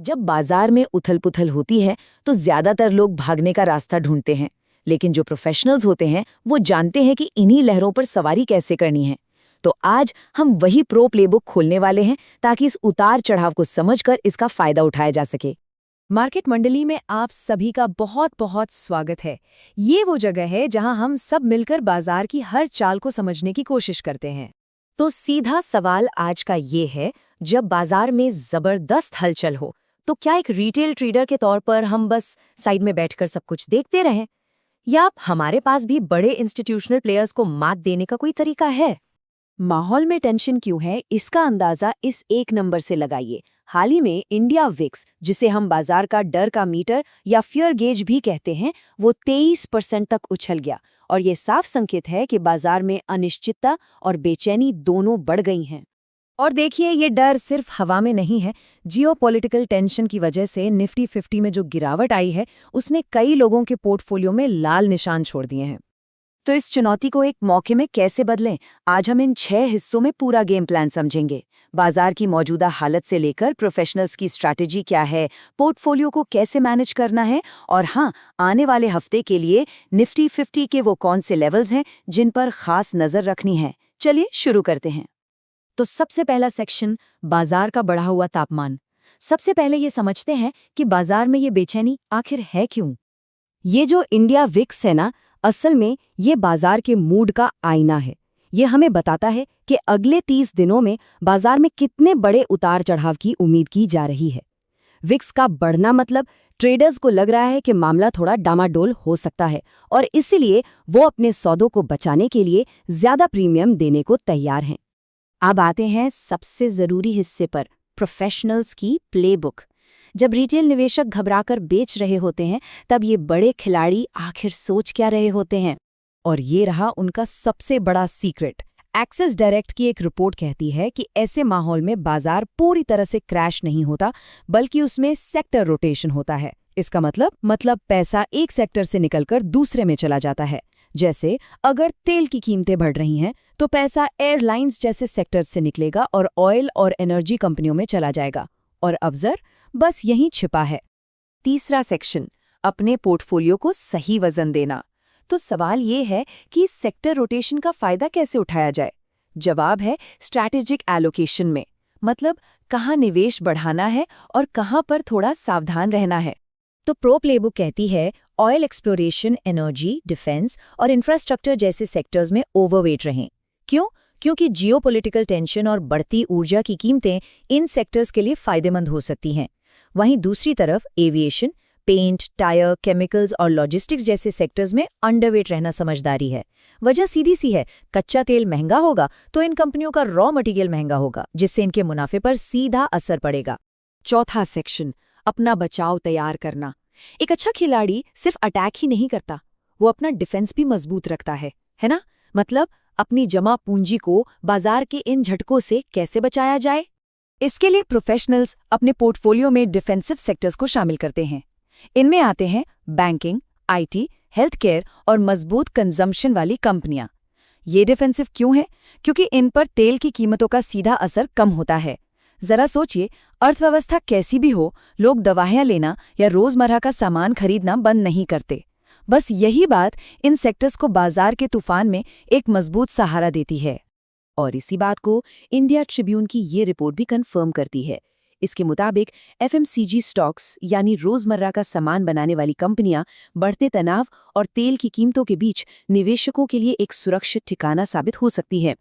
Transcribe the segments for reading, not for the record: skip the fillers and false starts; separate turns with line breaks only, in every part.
जब बाजार में उथल-पुथल होती है तो ज्यादातर लोग भागने का रास्ता ढूंढते हैं, लेकिन जो प्रोफेशनल्स होते हैं वो जानते हैं कि इन्हीं लहरों पर सवारी कैसे करनी है। तो आज हम वही प्रो प्लेबुक खोलने वाले हैं ताकि इस उतार चढ़ाव को समझकर इसका फायदा उठाया जा सके।
मार्केट मंडली में आप सभी का बहुत बहुत स्वागत है। ये वो जगह है जहां हम सब मिलकर बाजार की हर चाल को समझने की कोशिश करते हैं।
तो सीधा सवाल आज का ये है, जब बाजार में जबरदस्त हलचल हो तो क्या एक रिटेल ट्रेडर के तौर पर हम बस साइड में बैठकर सब कुछ देखते रहें, या हमारे पास भी बड़े इंस्टीट्यूशनल प्लेयर्स को मात देने का कोई तरीका है? माहौल में टेंशन क्यों है, इसका अंदाजा इस एक नंबर से लगाइए। हाल ही में इंडिया विक्स, जिसे हम बाजार का डर का मीटर या फियर गेज भी कहते हैं, वो 23% तक उछल गया और ये साफ संकेत है कि बाजार में अनिश्चितता और बेचैनी दोनों बढ़ गई हैं।
और देखिए, ये डर सिर्फ हवा में नहीं है। जियोपॉलिटिकल टेंशन की वजह से निफ्टी 50 में जो गिरावट आई है, उसने कई लोगों के पोर्टफोलियो में लाल निशान छोड़ दिए हैं।
तो इस चुनौती को एक मौके में कैसे बदलें, आज हम इन 6 हिस्सों में पूरा गेम प्लान समझेंगे। बाजार की मौजूदा हालत से लेकर प्रोफेशनल्स की स्ट्रैटेजी क्या है, पोर्टफोलियो को कैसे मैनेज करना है, और हाँ, आने वाले हफ्ते के लिए निफ्टी 50 के वो कौन से लेवल्स हैं जिन पर खास नजर रखनी है। चलिए शुरू करते हैं।
तो सबसे पहला सेक्शन, बाजार का बढ़ा हुआ तापमान। सबसे पहले ये समझते हैं कि बाजार में ये बेचैनी आखिर है क्यों।
ये जो इंडिया विक्स है ना, असल में ये बाजार के मूड का आईना है। ये हमें बताता है कि अगले 30 दिनों में बाजार में कितने बड़े उतार चढ़ाव की उम्मीद की जा रही है। विक्स का बढ़ना मतलब ट्रेडर्स को लग रहा है कि मामला थोड़ा डामाडोल हो सकता है और इसीलिए वो अपने सौदों को बचाने के लिए ज्यादा प्रीमियम देने को तैयार हैं। अब आते हैं सबसे जरूरी हिस्से पर, प्रोफेशनल्स की प्लेबुक। जब रिटेल निवेशक घबराकर बेच रहे होते हैं, तब ये बड़े खिलाड़ी आखिर सोच क्या रहे होते हैं?
और ये रहा उनका सबसे बड़ा सीक्रेट। एक्सिस डायरेक्ट की एक रिपोर्ट कहती है कि ऐसे माहौल में बाजार पूरी तरह से क्रैश नहीं होता, बल्कि उसमें सेक्टर रोटेशन होता है। इसका मतलब पैसा एक सेक्टर से निकलकर दूसरे में चला जाता है। जैसे अगर तेल की कीमतें बढ़ रही हैं, तो पैसा एयरलाइंस जैसे सेक्टर से निकलेगा और ऑयल और एनर्जी कंपनियों में चला जाएगा। और अवसर बस यहीं छिपा है।
तीसरा सेक्शन, अपने पोर्टफोलियो को सही वजन देना। तो सवाल ये है कि इस सेक्टर रोटेशन का फायदा कैसे उठाया जाए? जवाब है स्ट्रैटेजिक एलोकेशन में, मतलब कहाँ निवेश बढ़ाना है और कहाँ पर थोड़ा सावधान रहना है।
तो प्रो प्लेबुक कहती है ऑयल एक्सप्लोरेशन, एनर्जी, डिफेंस और इंफ्रास्ट्रक्चर जैसे सेक्टर्स में ओवरवेट रहें। क्यों? क्योंकि जियोपॉलिटिकल टेंशन और बढ़ती ऊर्जा की कीमतें इन सेक्टर्स के लिए फायदेमंद हो सकती हैं। वहीं दूसरी तरफ एविएशन, पेंट, टायर, केमिकल्स और लॉजिस्टिक्स जैसे सेक्टर्स में अंडरवेट रहना समझदारी है। वजह सीधी सी है, कच्चा तेल महंगा होगा तो इन कंपनियों का रॉ मटेरियल महंगा होगा, जिससे इनके मुनाफे पर सीधा असर पड़ेगा।
चौथा सेक्शन, अपना बचाव तैयार करना। एक अच्छा खिलाड़ी सिर्फ अटैक ही नहीं करता, वो अपना डिफेंस भी मजबूत रखता है ना? मतलब अपनी जमा पूंजी को बाजार के इन झटकों से कैसे बचाया जाए। इसके लिए प्रोफेशनल्स अपने पोर्टफोलियो में डिफेंसिव सेक्टर्स को शामिल करते हैं। इनमें आते हैं बैंकिंग, आईटी, हेल्थ केयर और मजबूत कंजम्पशन वाली कंपनियां। ये डिफेंसिव क्यों है? क्योंकि इन पर तेल की कीमतों का सीधा असर कम होता है। जरा सोचिए, अर्थव्यवस्था कैसी भी हो, लोग दवाइयां लेना या रोजमर्रा का सामान खरीदना बंद नहीं करते। बस यही बात इन सेक्टर्स को बाजार के तूफान में एक मजबूत सहारा देती है। और इसी बात को इंडिया ट्रिब्यून की ये रिपोर्ट भी कंफर्म करती है। इसके मुताबिक एफएमसीजी स्टॉक्स, यानी रोजमर्रा का सामान बनाने वाली कंपनियां, बढ़ते तनाव और तेल की कीमतों के बीच निवेशकों के लिए एक सुरक्षित ठिकाना साबित हो सकती है।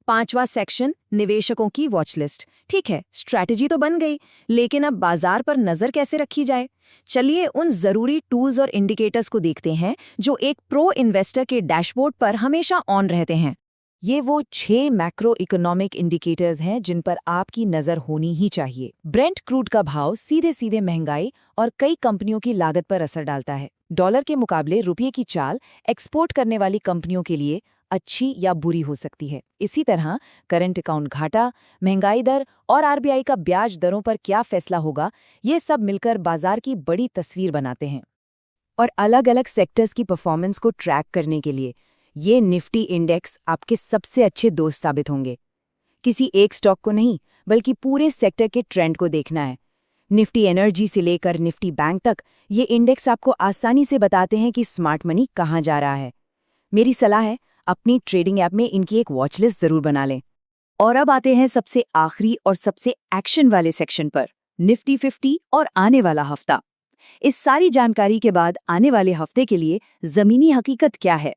पांचवा सेक्शन, निवेशकों की वॉच लिस्ट। ठीक है, स्ट्रैटेजी तो बन गई, लेकिन अब बाजार पर नजर कैसे रखी जाए? चलिए उन जरूरी टूल्स और इंडिकेटर्स को देखते हैं जो एक प्रो इन्वेस्टर के डैशबोर्ड पर हमेशा ऑन रहते हैं। ये वो 6 मैक्रो इकोनॉमिक इंडिकेटर्स हैं जिन पर आपकी नजर होनी ही चाहिए। ब्रेंट क्रूड का भाव सीधे सीधे महंगाई और कई कंपनियों की लागत पर असर डालता है। डॉलर के मुकाबले रुपये की चाल एक्सपोर्ट करने वाली कंपनियों के लिए अच्छी या बुरी हो सकती है। इसी तरह करंट अकाउंट घाटा, महंगाई दर और आरबीआई का ब्याज दरों पर क्या फैसला होगा, ये सब मिलकर बाजार की बड़ी तस्वीर बनाते हैं। और अलग-अलग सेक्टर्स की परफॉर्मेंस को ट्रैक करने के लिए ये निफ्टी इंडेक्स आपके सबसे अच्छे दोस्त साबित होंगे। किसी एक स्टॉक को नहीं, बल्कि पूरे सेक्टर के ट्रेंड को देखना है।
निफ्टी एनर्जी से लेकर निफ्टी बैंक तक ये इंडेक्स आपको आसानी से बताते हैं कि स्मार्ट मनी कहाँ जा रहा है। मेरी सलाह है, अपनी ट्रेडिंग ऐप में इनकी एक वॉच लिस्ट जरूर बना लें। और अब आते हैं सबसे आखिरी और सबसे एक्शन वाले सेक्शन पर, निफ्टी 50 और आने वाला हफ्ता। इस सारी जानकारी के बाद आने वाले हफ्ते के लिए जमीनी हकीकत क्या है?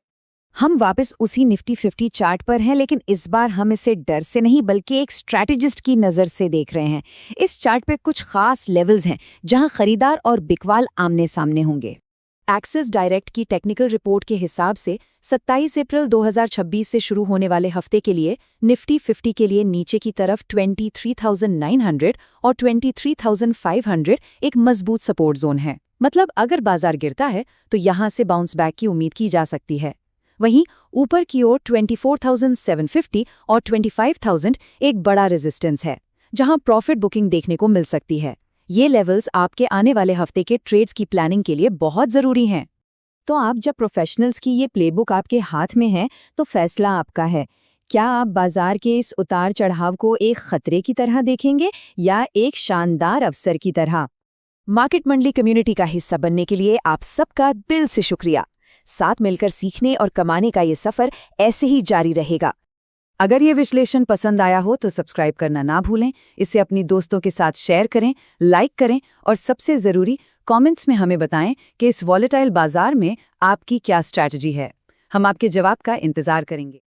हम वापस उसी निफ्टी 50 चार्ट पर हैं, लेकिन इस बार हम इसे डर से नहीं बल्कि एक स्ट्रैटेजिस्ट की नज़र से देख रहे हैं। इस चार्ट पे कुछ खास लेवल्स हैं जहां खरीदार और बिकवाल आमने सामने होंगे। एक्सिस डायरेक्ट की टेक्निकल रिपोर्ट के हिसाब से 27 अप्रैल 2026 से शुरू होने वाले हफ्ते के लिए निफ्टी 50 के लिए नीचे की तरफ 23,900 और 23,500 एक मजबूत सपोर्ट जोन है। मतलब अगर बाजार गिरता है तो यहां से बाउंस बैक की उम्मीद की जा सकती है। वहीं ऊपर की ओर 24,750 और 25,000 एक बड़ा रेजिस्टेंस है, जहां प्रॉफिट बुकिंग देखने को मिल सकती है। ये लेवल्स आपके आने वाले हफ्ते के ट्रेड्स की प्लानिंग के लिए बहुत ज़रूरी हैं। तो आप जब प्रोफेशनल्स की ये प्लेबुक आपके हाथ में है तो फैसला आपका है। क्या आप बाजार के इस उतार चढ़ाव को एक खतरे की तरह देखेंगे या एक शानदार अवसर की तरह? मार्केट मंडली कम्युनिटी का हिस्सा बनने के लिए आप सबका दिल से शुक्रिया। साथ मिलकर सीखने और कमाने का ये सफ़र ऐसे ही जारी रहेगा। अगर ये विश्लेषण पसंद आया हो तो सब्सक्राइब करना ना भूलें, इसे अपनी दोस्तों के साथ शेयर करें, लाइक करें और सबसे ज़रूरी कमेंट्स में हमें बताएं कि इस वॉलेटाइल बाजार में आपकी क्या स्ट्रैटेजी है। हम आपके जवाब का इंतज़ार करेंगे।